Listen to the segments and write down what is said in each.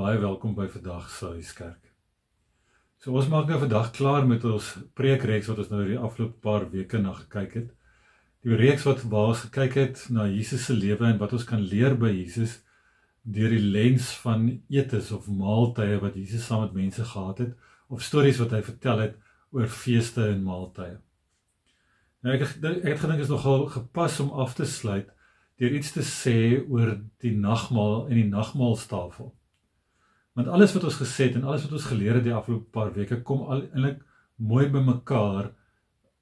baie welkom by vandag se Huiskerk. So ons maak nou vandag klaar met ons preekreeks wat ons nou die afgelope paar weke na gekyk het. Die reeks waar ons gekyk het na Jesus se lewe en wat ons kan leer by Jesus deur die lens van etes of maaltye wat Jesus saam met mense gehad het, of stories wat hy vertel het oor feeste en maaltye. Nou ek het gedink is nogal gepas om af te sluit deur iets te sê oor die nagmaal en die nagmaalstafel. Want alles wat ons gesê het en alles wat ons geleer het die afgelope paar weke kom eintlik mooi by mekaar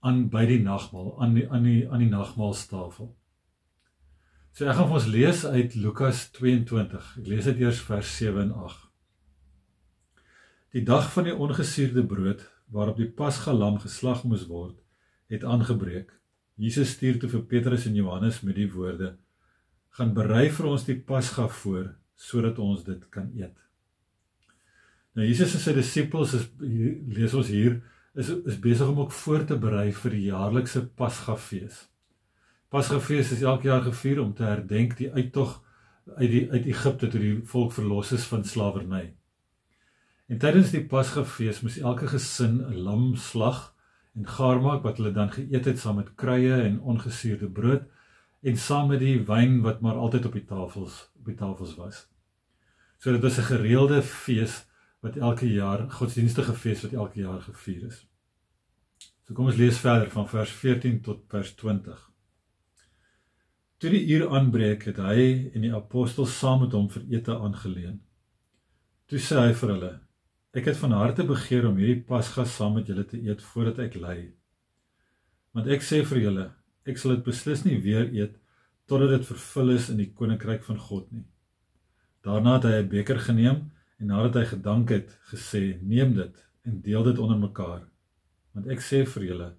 aan by die nagmaal, aan die nagmaalstafel. So ek gaan vir ons lees uit Lukas 22. Ek lees dit eers vers 7 en 8. Die dag van die ongesuurde brood, waarop die Pasga lam geslag moes word, het aangebreek. Jesus stuur toe vir Petrus en Johannes met die woorde: gaan berei vir ons die Pasga voor, sodat ons dit kan eet. Nou Jesus en sy disippels, lees ons hier, is besig om ook voor te berei vir die jaarlikse Pasgafees. Pasgafees is elke jaar gevier om te herdenk die uittog uit Egipte toe die volk verlos is van slawerny. En tydens die Pasgafees moes elke gesin 'n lam slag en gaar maak wat hulle dan geëet het saam met kruie en ongesuurde brood en saam met die wyn wat maar altyd op die tafels was. So dit was 'n gereelde fees wat elke jaar, godsdienstige fees wat elke jaar gevier is. So kom ons lees verder van vers 14 tot vers 20. Toe die uur aanbreek, het hy en die apostels saam met hom vir ete aangeleen. Toe sê hy vir hulle: ek het van harte begeer om hierdie Pasga saam met julle te eet voordat ek ly. Want ek sê vir julle, ek sal dit beslis nie weer eet totdat dit vervul is in die koninkryk van God nie. Daarna het hy 'n beker geneem en nadat hy gedank het, gesê: neem dit en deel dit onder mekaar. Want ek sê vir julle,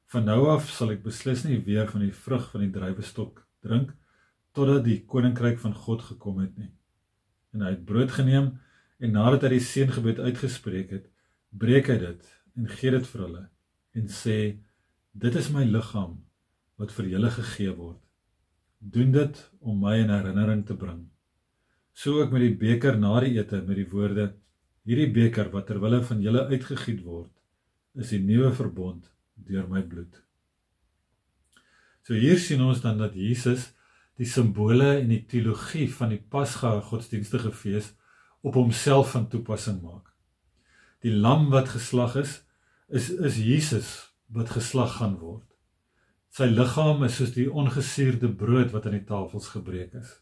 van nou af sal ek beslis nie weer van die vrug van die druiwestok drink totdat die koninkryk van God gekom het nie. En hy het brood geneem en nadat hy die seëngebed uitgespreek het, breek hy dit en gee dit vir hulle en sê: dit is my liggaam wat vir julle gegee word. Doen dit om my in herinnering te bring. So ook met die beker na die ete met die woorde: hierdie beker wat ter wille van julle uitgegiet word, is die nuwe verbond deur my bloed. So hier sien ons dan dat Jesus die simbole en die teologie van die Pasga godsdienstige fees op homself van toepassing maak. Die lam wat geslag is Jesus wat geslag gaan word. Sy liggaam is soos die ongesuurde brood wat aan die tafels gebreek is.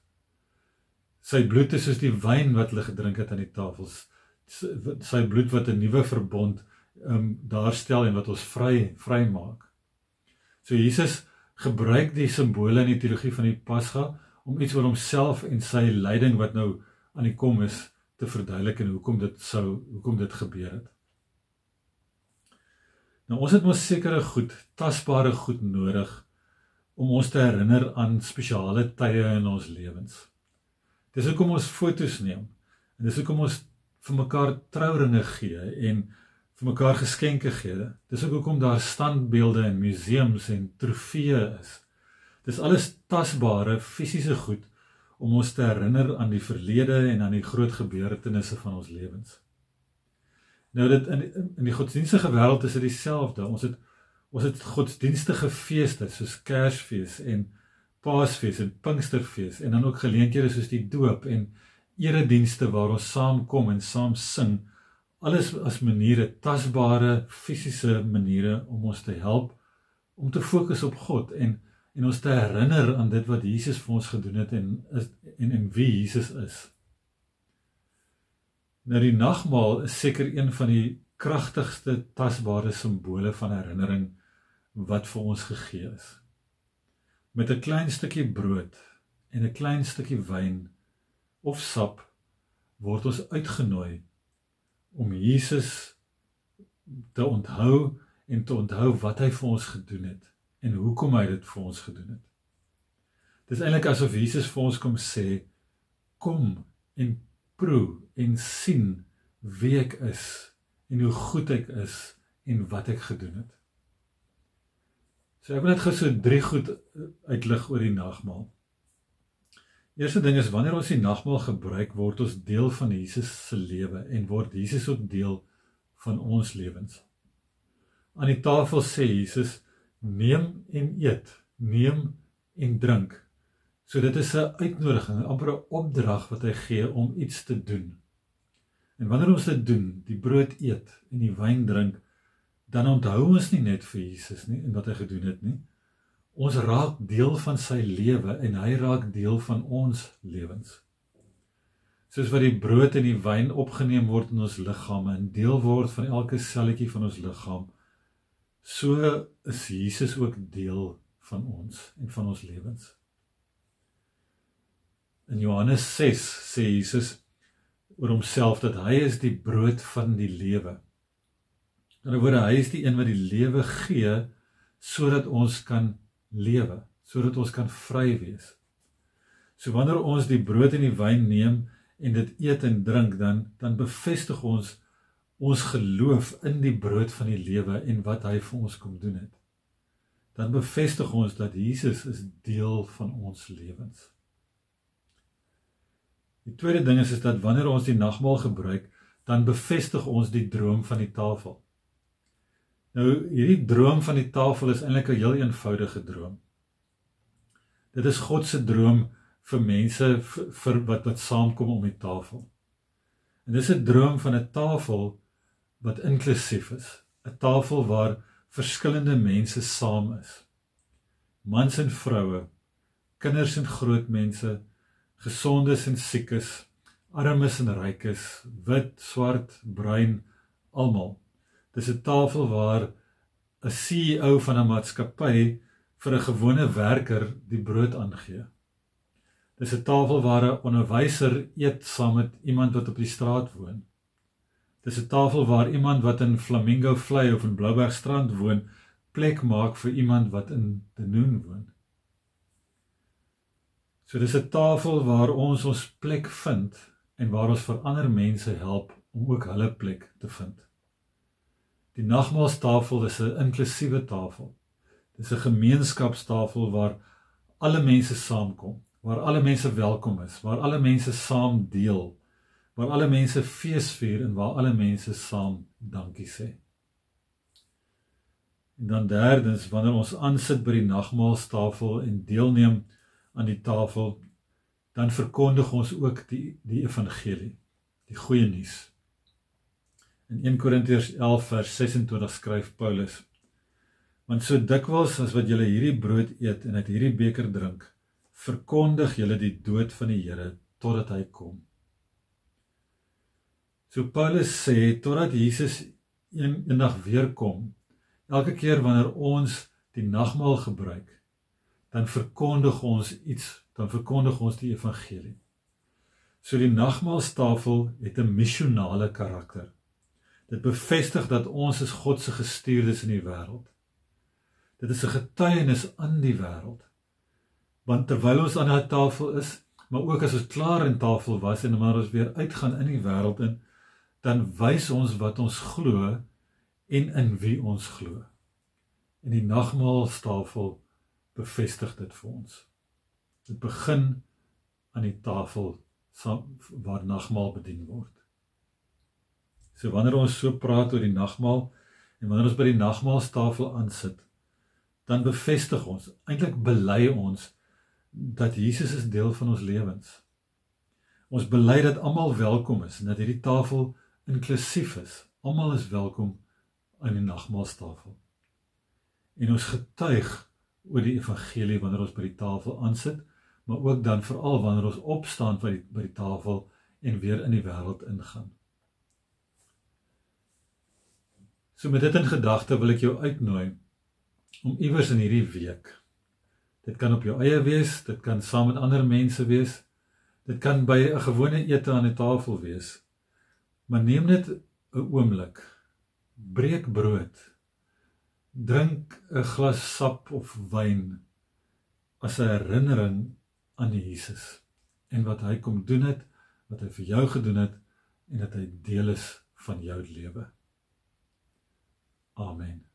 Sy bloed is soos die wyn wat hulle gedrink het aan die tafels. Sy bloed wat 'n nuwe verbond daarstel en wat ons vry maak. So Jesus gebruik die simbole in die teologie van die Pasga om iets oor homself en sy lyding wat nou aan die kom is te verduidelik en hoekom dit gebeur het. Nou ons het mos sekere goed, tasbare goed nodig om ons te herinner aan spesiale tye in ons lewens. Dis hoekom ons foto's neem en dis hoekom ons vir mekaar trouringe gee en vir mekaar geskenke gee. Dis ook hoekom daar standbeelde en museums en trofeeë is. Dis alles tasbare, fisiese goed om ons te herinner aan die verlede en aan die groot gebeurtenisse van ons lewens. Nou in die godsdienstige wêreld is dit dieselfde. Ons het godsdienstige feeste soos Kersfees en Paasfees en Pinksterfees en dan ook geleenthede soos die doop en eredienste waar ons saamkom en saam sing. Alles as maniere, tasbare, fisiese maniere om ons te help om te fokus op God en ons te herinner aan dit wat Jesus vir ons gedoen het en wie Jesus is. Nou die nagmaal is seker een van die kragtigste tasbare simbole van herinnering wat vir ons gegee is. Met 'n klein stukkie brood en 'n klein stukkie wyn of sap word ons uitgenooi om Jesus te onthou en te onthou wat hy vir ons gedoen het en hoekom hy dit vir ons gedoen het. Dit is eintlik asof Jesus vir ons kom sê: kom en proe en sien wie ek is en hoe goed ek is en wat ek gedoen het. So ek wil net gou so 3 goed uitlig oor die nagmaal. Eerste ding is, wanneer ons die nagmaal gebruik, word ons deel van Jesus se lewe en word Jesus ook deel van ons lewens. Aan die tafel sê Jesus, neem en eet, neem en drink. So dit is 'n uitnodiging, amper 'n opdrag wat hy gee om iets te doen. En wanneer ons dit doen, die brood eet en die wyn drink, dan onthou ons nie net vir Jesus nie en wat hy gedoen het nie. Ons raak deel van sy lewe en hy raak deel van ons lewens. Soos wat die brood en die wyn opgeneem word in ons liggame en deel word van elke selletjie van ons liggaam, so is Jesus ook deel van ons en van ons lewens. In Johannes 6 sê Jesus oor homself dat hy is die brood van die lewe. In ander woorde, hy is die een wat die lewe gee sodat ons kan lewe, sodat ons kan vry wees. So wanneer ons die brood en die wyn neem en dit eet en drink, dan bevestig ons geloof in die brood van die lewe en wat hy vir ons kom doen het. Dan bevestig ons dat Jesus is deel van ons lewens. Die tweede ding is dat wanneer ons die nagmaal gebruik, dan bevestig ons die droom van die tafel. Nou, hierdie droom van die tafel is eintlik 'n heel eenvoudige droom. Dit is God se droom vir mense vir wat saamkom om die tafel. En dis 'n droom van 'n tafel wat inklusief is. 'n Tafel waar verskillende mense saam is. Mans en vroue, kinders en groot mense, gesondes en siekes, armes en rykes, wit, swart, bruin, almal. Dis 'n tafel waar 'n CEO van 'n maatskappy vir 'n gewone werker die brood aangee. Dis 'n tafel waar 'n onderwyser eet saam met iemand wat op die straat woon. Dis 'n tafel waar iemand wat in Flamingo Vlei of in Bloubergstrand woon, plek maak vir iemand wat in Denoon woon. So dis 'n tafel waar ons plek vind en waar ons vir ander mense help om ook hulle plek te vind. Die nagmaalstafel is 'n inklusiewe tafel. Dis 'n gemeenskapstafel waar alle mense saamkom, waar alle mense welkom is, waar alle mense saam deel, waar alle mense fees vier en waar alle mense saam dankie sê. En dan derdens, wanneer ons aansit by die nagmaalstafel en deelneem aan die tafel, dan verkondig ons ook die evangelie, die goeie nuus. In 1 Korintiërs 11 vers 26 skryf Paulus, want so dikwels as wat julle hierdie brood eet en uit hierdie beker drink, verkondig julle die dood van die Here totdat hy kom. So Paulus sê, totdat Jesus eendag weer kom, elke keer wanneer ons die nagmaal gebruik, dan verkondig ons die evangelie. So die nagmaalstafel het 'n missionale karakter. Dit bevestig dat ons is God se gestuurdes in die wêreld. Dit is 'n getuienis aan die wêreld. Want terwyl ons aan die tafel is, maar ook as ons klaar in tafel was en maar ons weer uitgaan in die wêreld in, dan wys ons wat ons glo en in wie ons glo. En die nagmaalstafel bevestig dit vir ons. Dit begin aan die tafel waar nagmaal bedien word. So wanneer ons so praat oor die nagmaal en wanneer ons by die nagmaalstafel aansit, dan bevestig ons, eintlik bely ons dat Jesus is deel van ons lewens. Ons bely dat almal welkom is en dat hierdie tafel inklusief is. Almal is welkom aan die nagmaalstafel. En ons getuig oor die evangelie wanneer ons by die tafel aansit, maar ook dan veral wanneer ons opstaan by die tafel en weer in die wêreld ingaan. So met dit in gedagte wil ek jou uitnooi om iewers in hierdie week, dit kan op jou eie wees, dit kan saam met ander mense wees, dit kan by 'n gewone ete aan die tafel wees, maar neem net 'n oomblik, breek brood, drink 'n glas sap of wyn as 'n herinnering aan Jesus en wat hy kom doen het, wat hy vir jou gedoen het en dat hy deel is van jou lewe. Amen.